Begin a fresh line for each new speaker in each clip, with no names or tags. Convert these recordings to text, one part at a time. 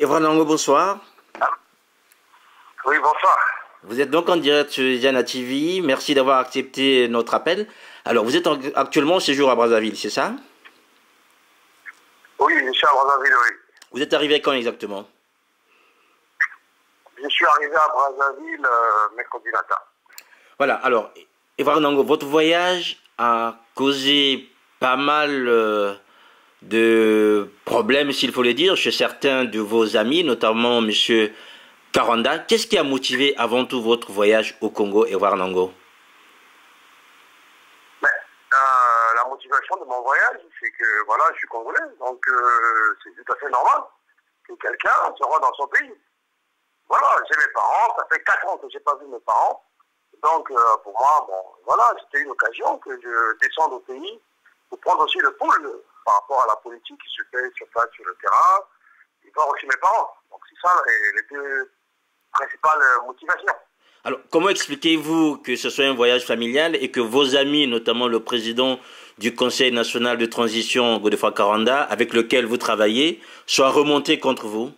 Evra Nango, bonsoir.
Oui, bonsoir.
Vous êtes donc en direct sur Diana TV. Merci d'avoir accepté notre appel. Alors, vous êtes actuellement au séjour à Brazzaville, c'est ça?
Oui, je suis à Brazzaville, oui.
Vous êtes arrivé quand exactement?
Je suis arrivé à Brazzaville mercredi matin.
Voilà, alors, Evra Nango, votre voyage a causé pas mal de problèmes, s'il faut le dire, chez certains de vos amis, notamment Monsieur Karanda. Qu'est-ce qui a motivé avant tout votre voyage au Congo, Evra Nango?
La motivation de mon voyage, c'est que voilà, je suis congolais, donc c'est tout à fait normal que quelqu'un se rende dans son pays. Voilà, j'ai mes parents, ça fait 4 ans que je n'ai pas vu mes parents. Donc pour moi, bon, voilà, c'était une occasion que je descende au pays pour prendre aussi le pouls par rapport à la politique qui se fait sur place, sur le terrain, et voir aussi mes parents. Donc c'est ça les deux principales motivations.
Alors, comment expliquez-vous que ce soit un voyage familial et que vos amis, notamment le président du Conseil national de transition, Godefroid Karanda, avec lequel vous travaillez, soient remontés contre vous?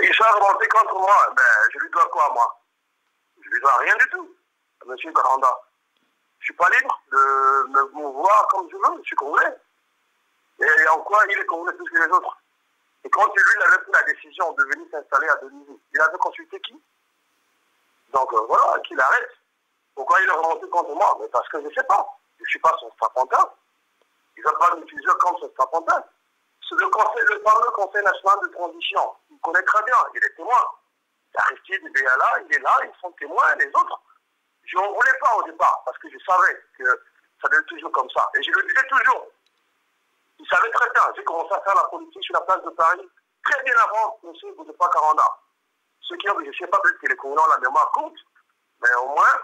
Ils sont remontés contre moi. Je lui dois quoi, moi? Je lui dois rien du tout, M. Karanda. Je suis pas libre de me mouvoir comme je veux, je suis congolais. Et en quoi il est congolais plus que les autres? Et quand lui, il avait pris la décision de venir s'installer à Denizli, il avait consulté qui? Donc voilà, qu'il arrête. Pourquoi il est remonté contre moi? Mais parce que je ne sais pas. Je ne suis pas son strapontin. Il ne va pas m'utiliser comme son strapontin. Le fameux Conseil national de transition, il connaît très bien, il est témoin. Aristide Béala, il est là, ils sont témoins, les autres. Je n'en voulais pas au départ, parce que je savais que ça devait être toujours comme ça. Et je le disais toujours. Il savait très bien, j'ai commencé à faire la politique sur la place de Paris très bien avant M. Godefroid Karanda. Ceux qui ont, je ne sais pas, peut-être que les Congolais ont la mémoire courte, mais au moins,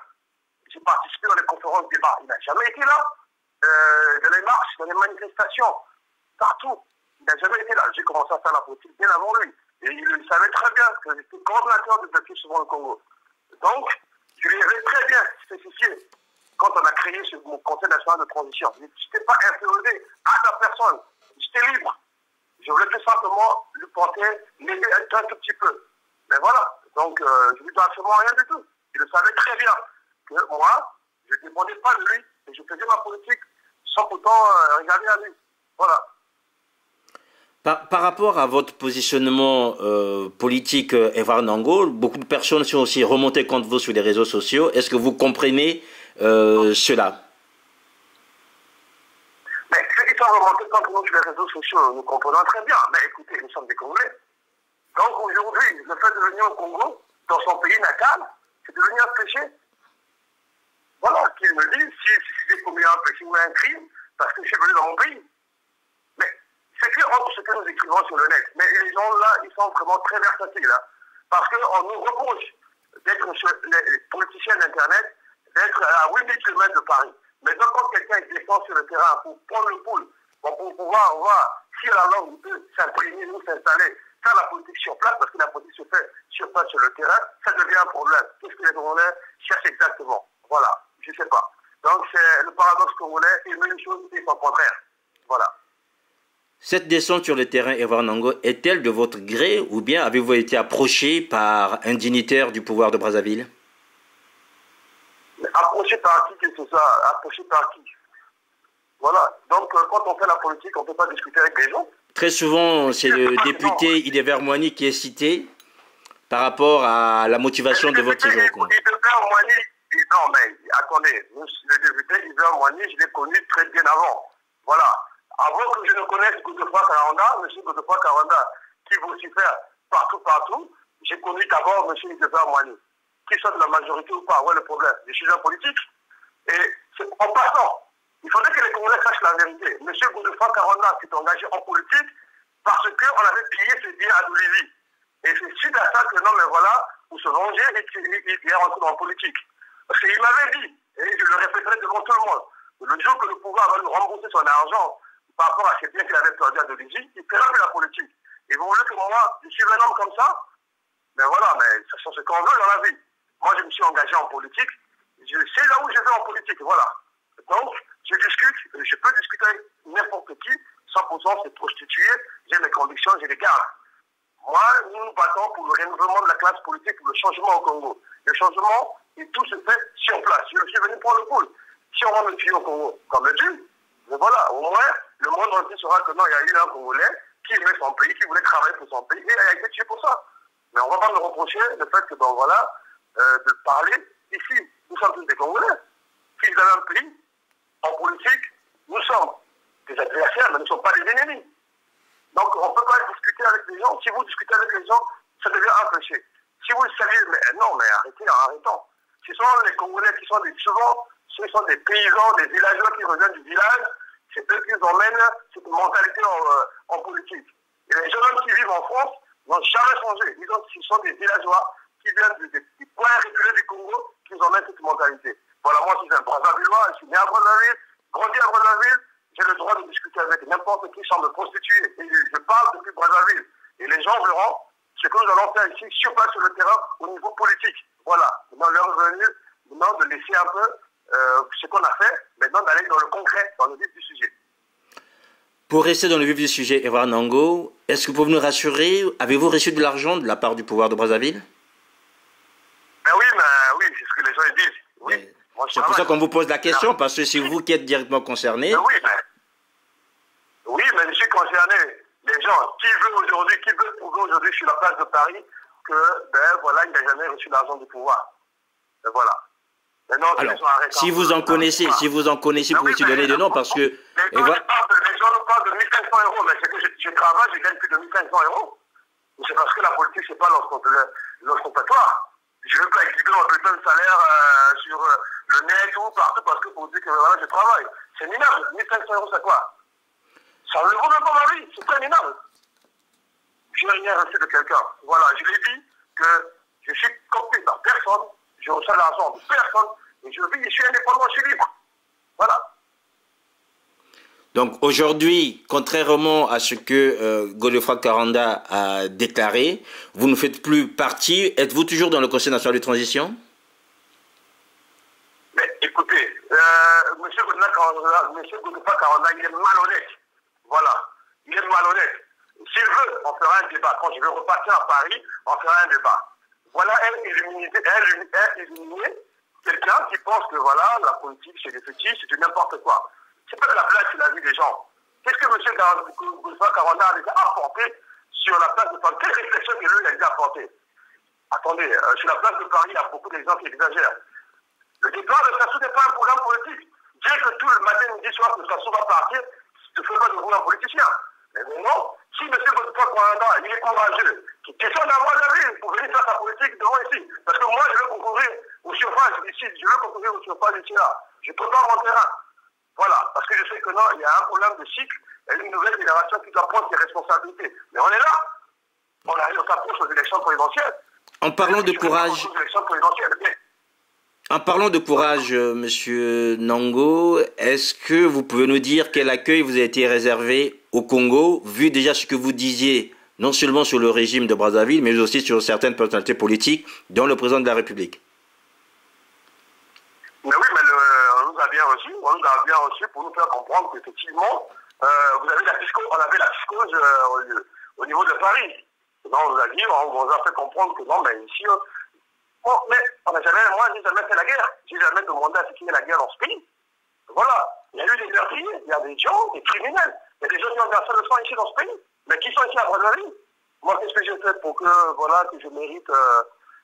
j'ai participé dans les conférences de débat. Il n'a jamais été là, dans les marches, dans les manifestations, partout. Il n'a jamais été là. J'ai commencé à faire la politique bien avant lui. Et il savait très bien que j'étais coordinateur de Papier sur le Congo. Donc, je lui avais très bien spécifié quand on a créé ce Conseil national de transition. Je n'étais pas inféodé à sa personne. J'étais libre. Je voulais tout simplement lui porter, l'aider un tout petit peu. Mais voilà. Donc, je ne lui dois absolument rien du tout. Il le savait très bien que moi, je ne dépendais pas de lui et je faisais ma politique sans pourtant regarder à lui. Voilà.
Par rapport à votre positionnement politique, Evra Nango, beaucoup de personnes sont aussi remontées contre vous sur les réseaux sociaux. Est-ce que vous comprenez cela?
Mais ceux qui sont remontés contre nous sur les réseaux sociaux, nous comprenons très bien. Mais écoutez, nous sommes des Congolais. Donc aujourd'hui, le fait de venir au Congo, dans son pays natal, c'est de venir pécher. Voilà, qu'ils me disent si j'ai commis un péché ou un crime, parce que je suis venu dans mon pays. C'est clair entre ce que nous écrivons sur le net. Mais les gens là, ils sont vraiment très versatiles. Hein, parce qu'on nous reproche d'être les politiciens d'Internet, d'être à 8000 km de Paris. Mais donc quand quelqu'un descend sur le terrain pour prendre le pouls, pour pouvoir voir si la langue peut s'imprégner ou s'installer, faire la politique sur place, parce que la politique se fait sur place sur le terrain, ça devient un problème. Qu'est-ce que les Congolais cherchent exactement? Voilà, je ne sais pas. Donc c'est le paradoxe congolais, et même une chose et son contraire. Voilà.
Cette descente sur le terrain, Evra Nango, est-elle de votre gré ou bien avez-vous été approché par un dignitaire du pouvoir de Brazzaville?
Approché par qui, qu'est-ce que c'est ça? Approché par qui? Voilà. Donc, quand on fait la politique, on ne peut pas discuter avec les gens.
Très souvent, c'est le député Idéver Moigny qui est cité par rapport à la motivation de votre séjour au Congo.
Idéver Moigny, non mais attendez, le député Idéver Moigny, je l'ai connu très bien avant. Voilà. Avant que je ne connaisse Godefroid Karanda, M. Godefroid Karanda, qui vocifère partout, j'ai connu d'abord M. Idéver Moigny. Qu'il soit de la majorité ou pas, où est le problème? Je suis un politique. Et en passant, il faudrait que les Congolais sachent la vérité. M. Godefroid Karanda s'est engagé en politique parce qu'on avait pillé ce bien à Denizli. Et c'est suite à ça que non, mais voilà, pour se venger, il est rentré dans la politique. Parce qu'il m'avait dit, et je le répéterai devant tout le monde, le jour que le pouvoir va nous rembourser son argent par rapport à ces biens qu'il avait perdu à Denizli, il fera plus la politique. Et vous voulez que moi, je suis un homme comme ça? Mais voilà, mais ça sont ce qu'on veut dans la vie. Moi, je me suis engagé en politique. Je sais là où je vais en politique, voilà. Donc, je discute, je peux discuter avec n'importe qui, sans pourtant se prostituer. J'ai convictions, je les garde. Moi, nous nous battons pour le renouvellement de la classe politique, pour le changement au Congo. Le changement, et tout se fait sur place. Je suis venu pour le pôle. Si on rend le tuyau au Congo, comme le dit, mais voilà, au moins, le monde entier saura que non, il y a eu un Congolais qui aimait son pays, qui voulait travailler pour son pays, et il a été tué pour ça. Mais on ne va pas me reprocher le fait que, bon, voilà, de parler ici. Nous sommes tous des Congolais. Si vous avez un pays, en politique, nous sommes des adversaires, mais nous ne sommes pas des ennemis. Donc, on ne peut pas discuter avec les gens. Si vous discutez avec les gens, ça devient un péché. Si vous le saviez, mais non, mais arrêtons. Ce sont les Congolais qui sont souvent, ce sont des paysans, des villageois qui reviennent du village. C'est eux qui emmènent cette mentalité en politique. Et les jeunes hommes qui vivent en France n'ont jamais changé. Ce sont des villageois qui viennent des points reculés du Congo qui emmènent cette mentalité. Voilà, moi, je suis un Brazzavillois, je suis né à Brazzaville, grandi à Brazzaville. J'ai le droit de discuter avec n'importe qui sans me prostituer. Et je parle depuis Brazzaville. Et les gens verront ce que nous allons faire ici, sur place sur le terrain, au niveau politique. Voilà. Maintenant, l'heure est venue, maintenant, de laisser un peu ce qu'on a fait, maintenant d'aller dans le concret, dans le vif du sujet.
Pour rester dans le vif du sujet, Edouard Nango, est-ce que vous pouvez nous rassurer, avez-vous reçu de l'argent de la part du pouvoir de Brazzaville?
Ben oui, c'est ce que les gens disent. Oui.
C'est pour ça qu'on vous pose la question, parce que c'est vous qui êtes directement concerné.
Oui, mais je suis concerné. Les gens, qui veut prouver aujourd'hui sur la place de Paris que, ben voilà, il n'a jamais reçu l'argent du pouvoir. Ben voilà. Maintenant,
alors, si vous en connaissez, vous pouvez aussi donner des noms, parce que...
Les gens nous parlent de 1500 euros, mais c'est que je travaille, je gagne plus de 1500 euros. C'est parce que la politique, c'est pas l'ostentatoire. Je ne veux pas exhiber mon bulletin de salaire sur le net ou partout parce que pour dire que voilà, je travaille. C'est minable. 1500 euros, c'est quoi? Ça ne vaut même pas ma vie. C'est très minable. Je n'ai rien reçu de quelqu'un. Voilà, je l'ai dit que je suis coopté par personne. Je reçois l'argent de personne. Et je suis indépendant, je suis libre. Voilà.
Donc aujourd'hui, contrairement à ce que Godefroid Karanda a déclaré, vous ne faites plus partie. Êtes-vous toujours dans le Conseil national de transition?
Mais écoutez, M. Godefroid Karanda, il est malhonnête. Voilà, il est malhonnête. S'il veut, on fera un débat. Quand je vais repartir à Paris, on fera un débat. Voilà, éliminer quelqu'un qui pense que voilà, la politique c'est des petits, c'est du n'importe quoi. C'est pas de la place sur la vie des gens. Qu'est-ce que M. Godefroid Karanda a déjà apporté sur la place de Paris? Quelle réflexion que lui a déjà apporté? Attendez, sur la place de Paris, il y a beaucoup de gens qui exagèrent. Le départ de Sassou n'est pas un programme politique. Dire que tout le matin, midi, soir, que Sassou va partir, ne fait pas de vous un politicien. Mais non, si M. Godefroid Karanda, il est courageux, qui descend d'avoir la ville pour venir faire sa politique devant ici. Parce que moi, je veux concourir au chauffage ici, ici là. Je prépare mon terrain. Voilà, parce que je sais que non, il y a un problème de cycle, il y a une nouvelle génération qui doit prendre ses responsabilités. Mais on est là. On s'approche aux élections présidentielles.
En parlant de courage... En parlant de courage, Monsieur Nango, est-ce que vous pouvez nous dire quel accueil vous a été réservé au Congo, vu déjà ce que vous disiez, non seulement sur le régime de Brazzaville, mais aussi sur certaines personnalités politiques, dont le président de la République?
Mais oui, mais on nous a bien reçus pour nous faire comprendre qu'effectivement, on avait la psychose au niveau de Paris. Non, on nous a dit, on nous a fait comprendre que non, mais ici... Bon, mais moi, j'ai jamais fait la guerre. J'ai jamais demandé à ce qu'il y ait la guerre dans ce pays. Voilà. Il y a eu des meurtriers, il y a des gens, des criminels. Il y a des gens qui ont versé le sang ici dans ce pays. Mais qui sont ici à Brazzaville? Moi, qu'est-ce que j'ai fait pour que, voilà, que je mérite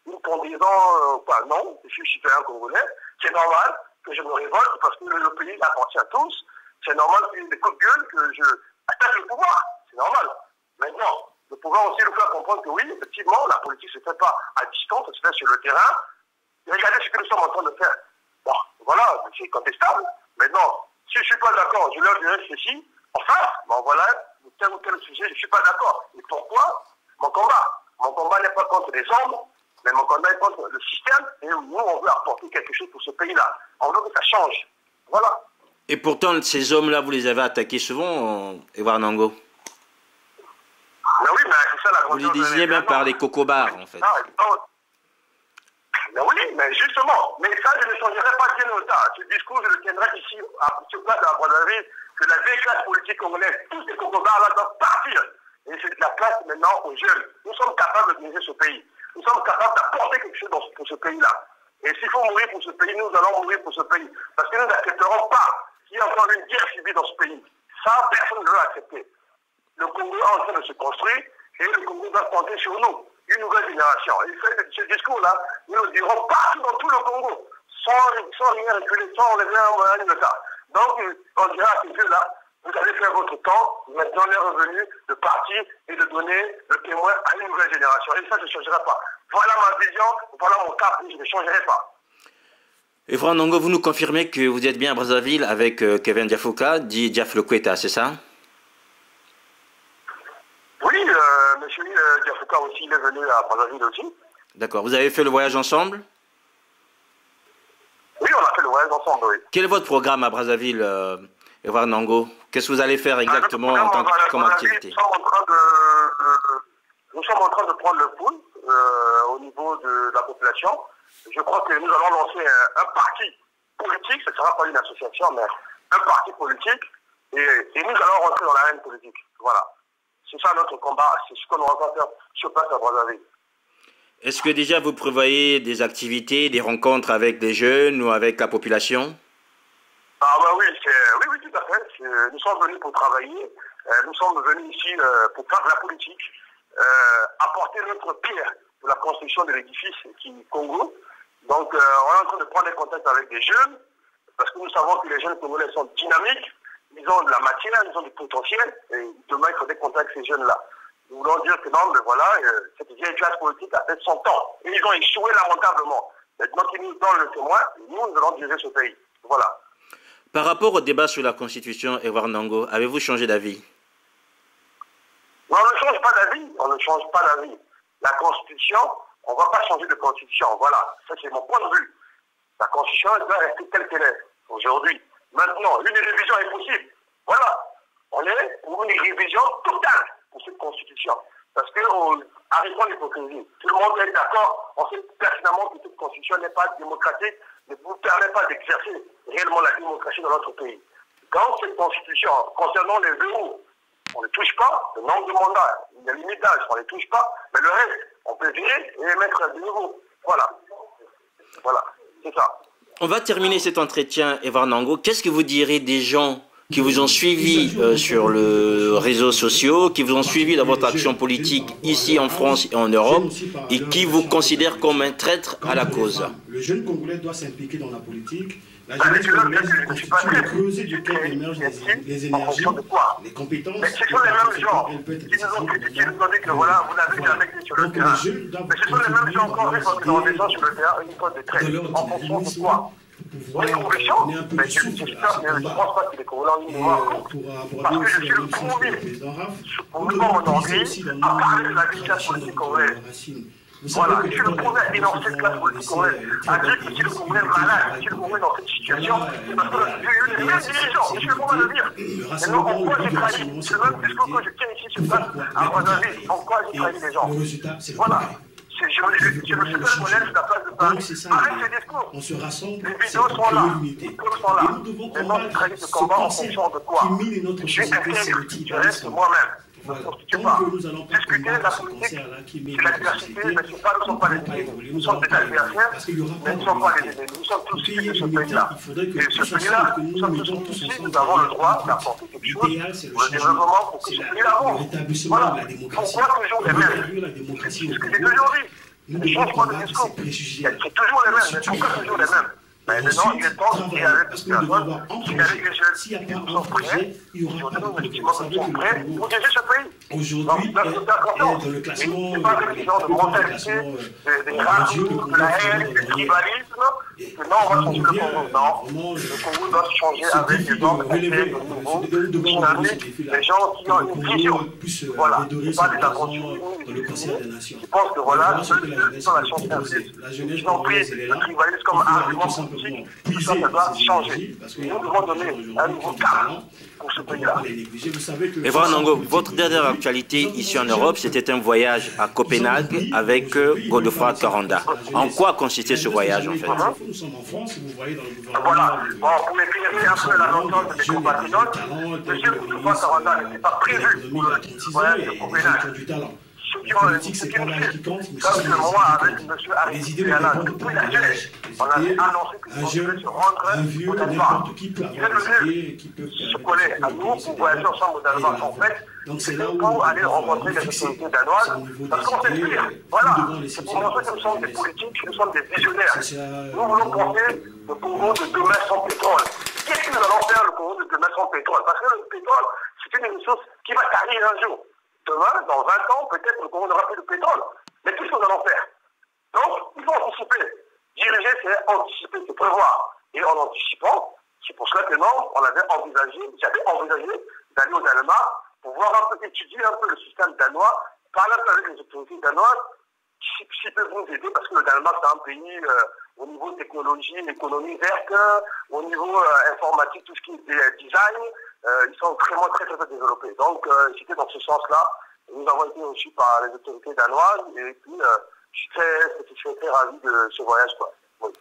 une conduisant non, je suis citoyen congolais. C'est normal que je me révolte parce que le pays appartient à tous. C'est normal qu'il y ait des coups de gueule, que je attaque le pouvoir. C'est normal. Maintenant, de pouvoir aussi nous faire comprendre que oui, effectivement, la politique ne se fait pas à distance, elle se fait sur le terrain. Et regardez ce que nous sommes en train de faire. Bon, voilà, c'est contestable. Maintenant, si je ne suis pas d'accord, je leur dirai ceci, en face, bon voilà, tel ou tel sujet, je ne suis pas d'accord. Et pourquoi? Mon combat n'est pas contre les hommes, mais mon combat est contre le système, et nous, on veut apporter quelque chose pour ce pays-là. On veut que ça change. Voilà.
Et pourtant, ces hommes-là, vous les avez attaqués souvent, Edouard Nango?
Mais oui, mais c'est ça la grande...
Vous les désignez même par les cocobars, en fait.
Mais oui, mais justement, mais ça, je ne changerai pas bien au-delà. Ce discours, je le tiendrai ici, sur place à Brazzaville, que la vieille classe politique congolaise, tous ces cocobars-là doivent partir. et c'est de la place maintenant aux jeunes. Nous sommes capables de diriger ce pays. Nous sommes capables d'apporter quelque chose pour ce pays-là. Et s'il faut mourir pour ce pays, nous allons mourir pour ce pays. Parce que nous n'accepterons pas qu'il y ait encore une guerre civile dans ce pays. Ça, personne ne veut accepter. Le Congo est en train de se construire et le Congo doit compter sur nous, une nouvelle génération. Et ce discours-là, nous le dirons partout dans tout le Congo, sans rien reculer, sans enlever un de ça. Donc, on dira à ces vieux-là, vous allez faire votre temps, maintenant l'heure est venue de partir et de donner le témoin à une nouvelle génération. Et ça, je ne changera pas. Voilà ma vision, voilà mon cap, je ne changerai pas.
Et Evra Ndongo, vous nous confirmez que vous êtes bien à Brazzaville avec Kevin Diafouka, dit Diaf Lekweta, c'est ça?
Oui, monsieur Diafouka aussi, il est venu à Brazzaville aussi.
D'accord, vous avez fait le voyage ensemble?
Oui, on a fait le voyage ensemble, oui.
Quel est votre programme à Brazzaville, Evra Ndongo? Qu'est-ce que vous allez faire exactement comme activité?
Nous sommes en train de prendre le pouls au niveau de la population. Je crois que nous allons lancer un parti politique, ce ne sera pas une association, mais un parti politique, et nous allons rentrer dans l'arène politique. Voilà. C'est ça notre combat, c'est ce qu'on va faire sur place à Brazzaville.
Est-ce que déjà vous prévoyez des activités, des rencontres avec des jeunes ou avec la population?
Ah bah oui, oui, tout à fait. Nous sommes venus pour travailler, nous sommes venus ici pour faire de la politique, apporter notre pierre de la construction de l'édifice qui est Congo. Donc on est en train de prendre des contacts avec des jeunes, parce que nous savons que les jeunes congolais sont dynamiques, ils ont de la matière, ils ont du potentiel, et demain il faut des contacts avec ces jeunes-là. Nous voulons dire que non, mais voilà, cette vieille classe politique a fait son temps, et ils ont échoué lamentablement. Maintenant qu'ils nous donnent le témoin, nous allons diriger ce pays. Voilà.
Par rapport au débat sur la Constitution, Evra Ndongo, avez-vous changé d'avis?
On ne change pas d'avis, on ne change pas d'avis. La Constitution, on ne va pas changer de Constitution, voilà, ça c'est mon point de vue. La Constitution, elle doit rester telle qu'elle est aujourd'hui. Maintenant, une révision est possible. Voilà, on est pour une révision totale pour cette Constitution. Parce que, arrêtons l'hypocrisie. Tout le monde est d'accord, on sait pertinemment que cette Constitution n'est pas démocratique, ne vous permet pas d'exercer réellement la démocratie dans notre pays. Dans cette Constitution, concernant les verrous, on ne touche pas, le nombre de mandats, il y a limite d'âge, on ne les touche pas, mais le reste, on peut virer et mettre de nouveau. Voilà. Voilà, c'est ça.
On va terminer cet entretien, Evra Ndongo. Qu'est-ce que vous direz des gens qui vous ont suivi sur les réseaux sociaux, qui vous ont suivi dans votre action politique ici en France et en Europe, et qui vous considèrent comme un traître à la cause?
Le jeune Congolais doit s'impliquer dans la politique. La jeunesse congolaise constitue le creuset duquel émergent les énergies, les compétences.
Mais ce sont les mêmes gens qui nous ont critiqué, nous ont dit que voilà, vous n'avez jamais été sur le terrain. Mais ce sont les mêmes gens qui ont fait votre descend sur le terrain une fois de trait. En fonction de quoi? Les convictions, mais je ne pense pas que les Congolais ont une mémoire courte. Parce que je suis le premier, pour le moment aujourd'hui, à parler de la vie politique congolaise. Voilà, je suis le premier à dénoncer cette classe politique congolaise, à dire que si le Congolais est malade, si le Congolais est dans cette situation, c'est parce que j'ai eu les mêmes dirigeants, je suis le premier à le dire. Maintenant, en quoi j'ai trahi? C'est le même discours que je tiens ici sur place, à Brazzaville, en quoi j'ai trahi les gens? Voilà. Je me suis fait connaître sur la place de Paris. Arrête ces discours.
On se rassemble,
les vidéos sont là, les preuves sont là.
Et nous devons combattre
ce combat en fonction de quoi?
qui mine notre
Je suis
société, c'est le
intègre,
type
je reste moi-même.
Voilà.
Tant que
nous allons pas
discuter la
combattre ce
politique,
concert-là qui mine
c'est l'adversité, mais nous ne sommes pas les ennemis. Nous sommes des adversaires, mais nous ne sommes pas les ennemis. Nous sommes tous fils de ce pays-là. Et ce pays-là, nous sommes tous ici, nous avons le droit d'apporter quelque chose pour le développement, pour que ce pays avance. Voilà. Pourquoi toujours les mêmes? C'est ce que j'ai toujours dit. Ne change pas de discours. C'est toujours les mêmes, mais pourquoi toujours les mêmes? Mais maintenant, il est temps qu'il y ait avec les personnes, qu'il y ait avec les jeunes qui nous sont prêts, qui nous sont prêts pour diriger ce pays.
Aujourd'hui,
Donc, c'est important.
dans le classement,
Et c'est pas une question de mentalité, de racisme, de la haine, du tribalisme, que non, on va changer le Congo. Non, le Congo doit se changer avec des hommes de nouveau, dynamiques, des gens qui ont une vision. Voilà, c'est pas des aventuriers, qui pensent que voilà, ceux qui sont la chance d'artiste, ils ont pris le tribalisme comme argument politique, tout ça, ça doit changer. Nous devons donner un nouveau cadre pour ce pays-là.
Et voilà, Nango, votre dernière actualité ici en Europe, c'était un voyage à Copenhague avec Godefroid Karanda. En quoi consistait ce voyage, en fait?
Voilà, bon, pour éclairer un peu la notion de mes compatriotes, M. Godefroid Karanda n'était pas prévu pour le voyage de Copenhague. Ceux qui ont comme moi, avec M. Aristide, depuis la jeunesse, on avait annoncé qu'ils pouvaient se rendre au Danemark. Ils veulent se coller à nous pour voyager ensemble au Danemark. En fait, c'est pour aller rencontrer les autorités danoises, parce qu'on sait dire, voilà, c'est pour montrer que nous sommes des politiques, nous sommes des visionnaires. Nous voulons porter le Congo de demain sans pétrole. Qu'est-ce que nous allons faire le Congo de demain sans pétrole? Parce que le pétrole, c'est une ressource qui va tarir un jour. Demain, dans 20 ans, peut-être le Congo n'aura plus de pétrole. Mais qu'est-ce que nous allons faire? Donc, il faut anticiper. Diriger, c'est anticiper, c'est prévoir. Et en anticipant, c'est pour cela que non, j'avais envisagé d'aller au Danemark pour voir un peu, étudier un peu le système danois, parler un peu avec les autorités danoises, qui peuvent nous aider, parce que le Danemark, c'est un pays au niveau technologie, l'économie verte, au niveau informatique, tout ce qui est design, ils sont vraiment très développés. Donc, c'était dans ce sens-là. Nous avons été reçus par les autorités danoises, et puis je suis très satisfait, très ravi de ce voyage, quoi. Oui.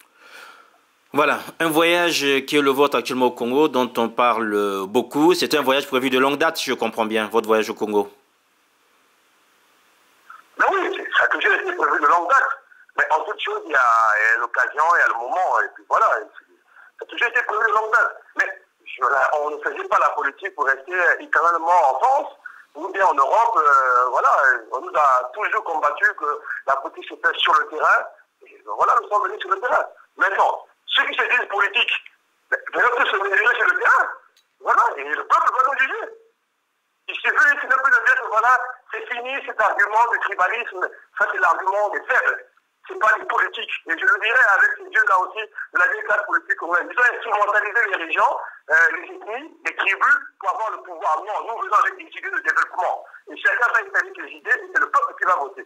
Voilà, un voyage qui est le vôtre actuellement au Congo, dont on parle beaucoup. C'est un voyage prévu de longue date, si je comprends bien, votre voyage au Congo.
Mais oui, ça a toujours été prévu de longue date. Mais en toute chose, il y a l'occasion, il y a le moment, et puis voilà. Ça a toujours été prévu de longue date. Mais on ne faisait pas la politique pour rester éternellement en France, ou bien en Europe. Voilà, on nous a toujours combattu que la politique se fait sur le terrain. Et voilà, nous sommes venus sur le terrain. Maintenant, ceux qui se disent politiques, doivent tous se mesurer sur le terrain. Voilà, et le peuple va nous juger. Il suffit de plus de dire que voilà, c'est fini cet argument de tribalisme, ça c'est l'argument des faibles. C'est pas les politiques. Et je le dirais avec ces yeux-là aussi de la vieille classe politique congolaise. Ils ont instrumentalisé les régions, les ethnies, les tribus pour avoir le pouvoir. Non, nous venons avec des idées de développement. Et chacun va établir les idées, et c'est le peuple qui va voter.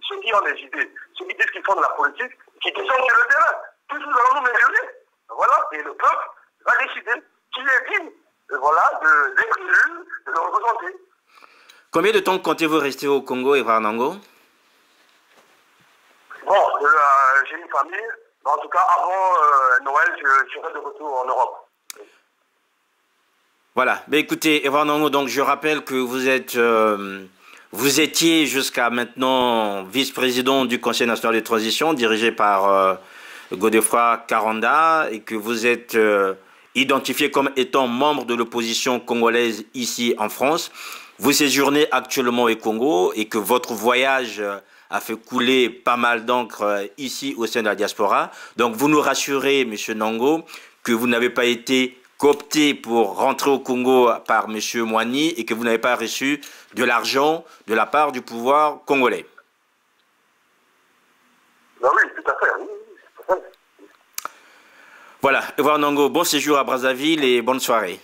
Ceux qui ont des idées, ceux qui disent qu'ils font de la politique, qui descendent sur le terrain, tous nous allons nous mesurer. Voilà, et le peuple va décider qui est digne, voilà, d'être élu, de le représenter.
Combien de temps comptez-vous rester au Congo et voir Nango?
Bon, j'ai une famille, mais en tout cas, avant Noël, je serai de retour en Europe.
Voilà, mais écoutez, Edouard Nango, donc je rappelle que vous étiez jusqu'à maintenant vice-président du Conseil national de transition, dirigé par Godefroid Karanda, et que vous êtes identifié comme étant membre de l'opposition congolaise ici en France. Vous séjournez actuellement au Congo et que votre voyage a fait couler pas mal d'encre ici au sein de la diaspora. Donc vous nous rassurez, M. Nango, que vous n'avez pas été coopté pour rentrer au Congo par M. Moigny et que vous n'avez pas reçu de l'argent de la part du pouvoir congolais.
Ben oui, tout à fait. Oui, tout à fait.
Voilà, Edouard Nango, bon séjour à Brazzaville et bonne soirée.